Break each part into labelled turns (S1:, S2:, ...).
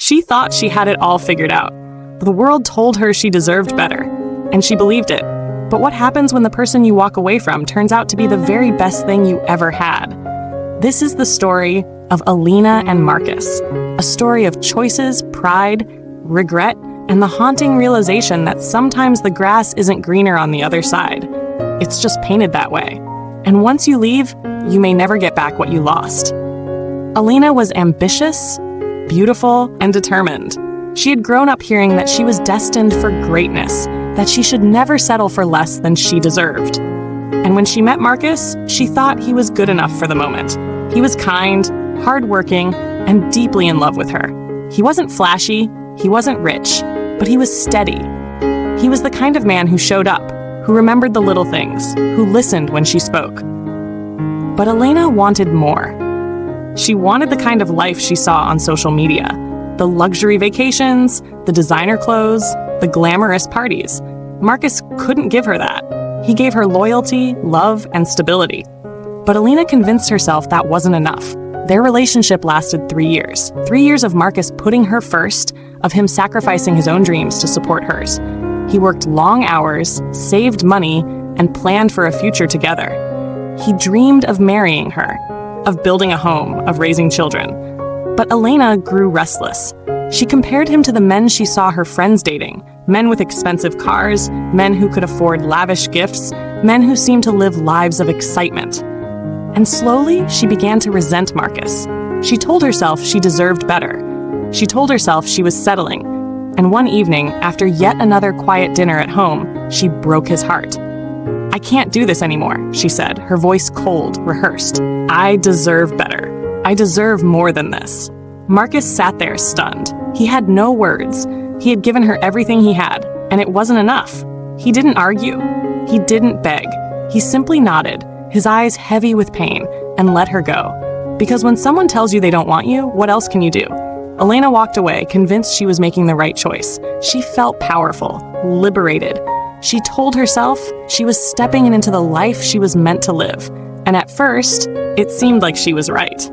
S1: She thought she had it all figured out. The world told her she deserved better, and she believed it. But what happens when the person you walk away from turns out to be the very best thing you ever had? This is the story of Alina and Marcus, a story of choices, pride, regret, and the haunting realization that sometimes the grass isn't greener on the other side. It's just painted that way. And once you leave, you may never get back what you lost. Alina was ambitious, beautiful, and determined. She had grown up hearing that she was destined for greatness, that she should never settle for less than she deserved. And when she met Marcus, she thought he was good enough for the moment. He was kind, hardworking, and deeply in love with her. He wasn't flashy, he wasn't rich, but he was steady. He was the kind of man who showed up, who remembered the little things, who listened when she spoke. But Alina wanted more. She wanted the kind of life she saw on social media. The luxury vacations, the designer clothes, the glamorous parties. Marcus couldn't give her that. He gave her loyalty, love, and stability. But Alina convinced herself that wasn't enough. Their relationship lasted 3 years. 3 years of Marcus putting her first, of him sacrificing his own dreams to support hers. He worked long hours, saved money, and planned for a future together. He dreamed of marrying her, of building a home, of raising children. But Alina grew restless. She compared him to the men she saw her friends dating, men with expensive cars, men who could afford lavish gifts, men who seemed to live lives of excitement. And slowly, she began to resent Marcus. She told herself she deserved better. She told herself she was settling. And one evening, after yet another quiet dinner at home, she broke his heart. "I can't do this anymore," she said, her voice cold, rehearsed. "I deserve better. I deserve more than this." Marcus sat there stunned. He had no words. He had given her everything he had, and it wasn't enough. He didn't argue. He didn't beg. He simply nodded, his eyes heavy with pain, and let her go. Because when someone tells you they don't want you, what else can you do? Alina walked away, convinced she was making the right choice. She felt powerful, liberated. She told herself she was stepping into the life she was meant to live. And at first, it seemed like she was right.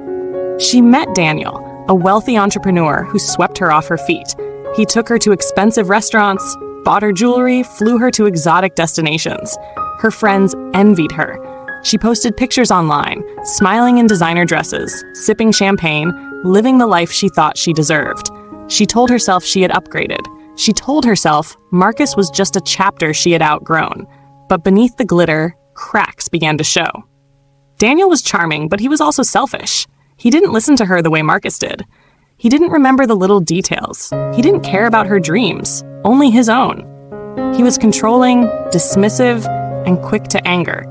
S1: She met Daniel, a wealthy entrepreneur who swept her off her feet. He took her to expensive restaurants, bought her jewelry, flew her to exotic destinations. Her friends envied her. She posted pictures online, smiling in designer dresses, sipping champagne, living the life she thought she deserved. She told herself she had upgraded. She told herself Marcus was just a chapter she had outgrown. But beneath the glitter, cracks began to show. Daniel was charming, but he was also selfish. He didn't listen to her the way Marcus did. He didn't remember the little details. He didn't care about her dreams, only his own. He was controlling, dismissive, and quick to anger.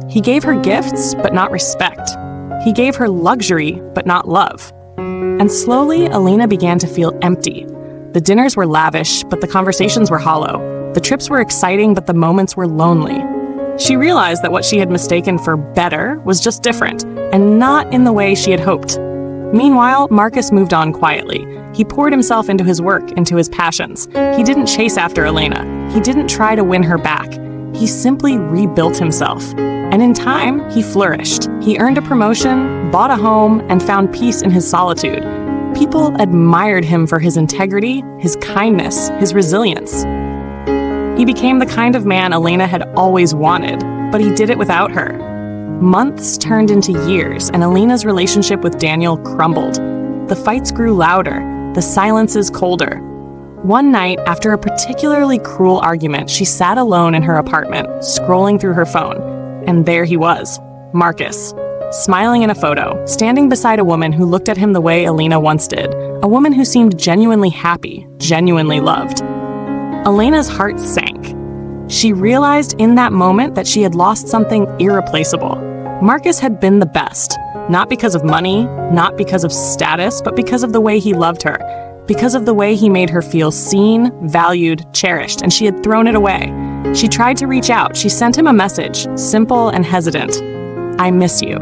S1: He gave her gifts, but not respect. He gave her luxury, but not love. And slowly, Alina began to feel empty. The dinners were lavish, but the conversations were hollow. The trips were exciting, but the moments were lonely. She realized that what she had mistaken for better was just different, and not in the way she had hoped. Meanwhile, Marcus moved on quietly. He poured himself into his work, into his passions. He didn't chase after Alina. He didn't try to win her back. He simply rebuilt himself. And in time, he flourished. He earned a promotion, bought a home, and found peace in his solitude. People admired him for his integrity, his kindness, his resilience. He became the kind of man Alina had always wanted, but he did it without her. Months turned into years, and Alina's relationship with Daniel crumbled. The fights grew louder, the silences colder. One night, after a particularly cruel argument, she sat alone in her apartment, scrolling through her phone. And there he was, Marcus, smiling in a photo, standing beside a woman who looked at him the way Alina once did, a woman who seemed genuinely happy, genuinely loved. Alina's heart sank. She realized in that moment that she had lost something irreplaceable. Marcus had been the best, not because of money, not because of status, but because of the way he loved her, because of the way he made her feel seen, valued, cherished, and she had thrown it away. She tried to reach out. She sent him a message, simple and hesitant. "I miss you."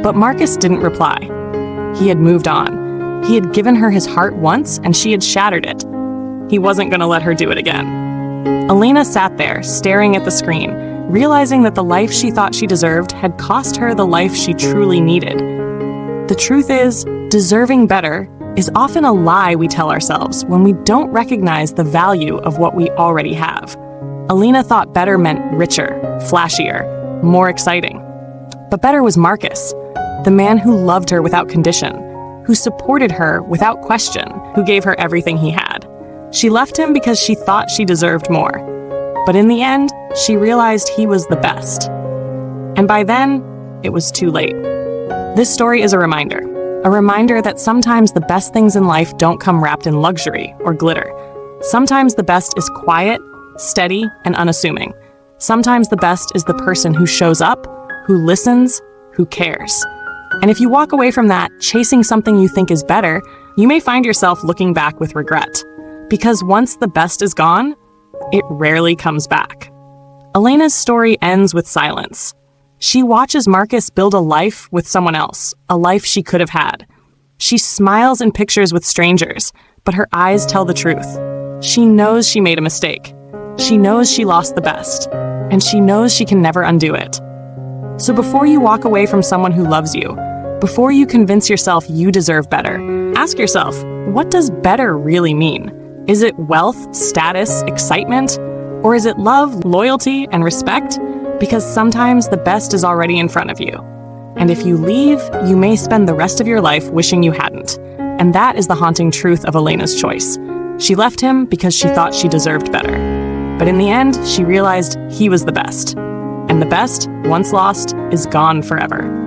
S1: But Marcus didn't reply. He had moved on. He had given her his heart once, and she had shattered it. He wasn't going to let her do it again. Alina sat there, staring at the screen, realizing that the life she thought she deserved had cost her the life she truly needed. The truth is, deserving better is often a lie we tell ourselves when we don't recognize the value of what we already have. Alina thought better meant richer, flashier, more exciting. But better was Marcus, the man who loved her without condition, who supported her without question, who gave her everything he had. She left him because she thought she deserved more. But in the end, she realized he was the best. And by then, it was too late. This story is a reminder that sometimes the best things in life don't come wrapped in luxury or glitter. Sometimes the best is quiet, steady, and unassuming. Sometimes the best is the person who shows up, who listens, who cares. And if you walk away from that, chasing something you think is better, you may find yourself looking back with regret. Because once the best is gone, it rarely comes back. Elena's story ends with silence. She watches Marcus build a life with someone else, a life she could have had. She smiles in pictures with strangers, but her eyes tell the truth. She knows she made a mistake. She knows she lost the best, and she knows she can never undo it. So before you walk away from someone who loves you, before you convince yourself you deserve better, ask yourself, what does better really mean? Is it wealth, status, excitement? Or is it love, loyalty, and respect? Because sometimes the best is already in front of you. And if you leave, you may spend the rest of your life wishing you hadn't. And that is the haunting truth of Elena's choice. She left him because she thought she deserved better. But in the end, she realized he was the best. And the best, once lost, is gone forever.